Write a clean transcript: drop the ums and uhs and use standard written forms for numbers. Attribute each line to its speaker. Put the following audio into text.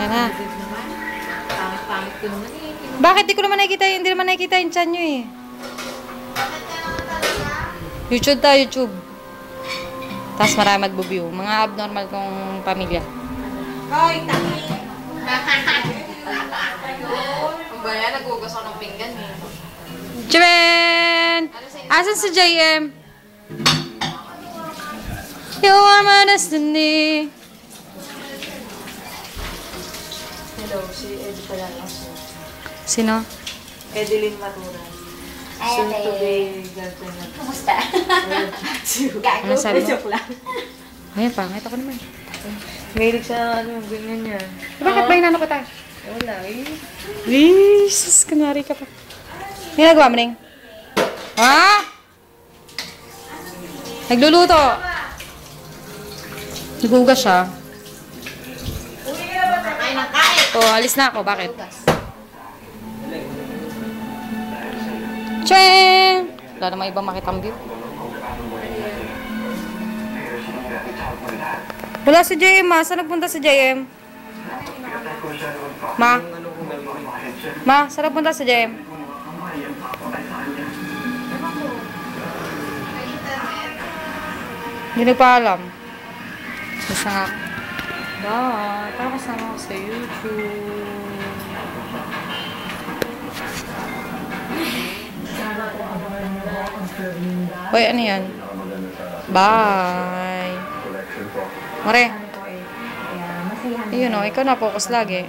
Speaker 1: Yan na.
Speaker 2: Pangit ko naman eh.
Speaker 1: Bakit di ko naman nakikita yun? Hindi naman nakikita yung chan nyo eh. YouTube tayo, YouTube. Tapos marami mag-view. Mga abnormal kong pamilya.
Speaker 2: Hoy, taki! Ang ba yan? Nagugas ako ng pinggan eh.
Speaker 1: Jaben! Asan si JM? You are my destiny.
Speaker 2: Hello, si Eddie pala lang.
Speaker 1: Sino?
Speaker 2: Edeline Maturan. Soon to be girlfriend na.
Speaker 3: Kumusta?
Speaker 1: Ano sabi mo?
Speaker 2: Joke lang.
Speaker 1: Ay, pangit ako naman.
Speaker 2: Mahilig sa ano, ganyan niya.
Speaker 1: Bakit ba inano ko tayo?
Speaker 2: Wala eh.
Speaker 1: Jesus, kunwari ka pa. Ginagawa mo, Ning? Ha? Nagluluto. Nagugas siya.
Speaker 3: Kain ng kain.
Speaker 1: Oh, alis na ako. Bakit? Cheng! Wala namang ibang makitang view. Wala si JM, ma. Saan nagpunta si JM? Ma? Ma, saan nagpunta si JM? Hindi nagpaalam. Basta nga. Bye. Para kasama ako sa YouTube. Hoy, ano yan? Bye. Mare. Ayun o, ikaw na focus lagi.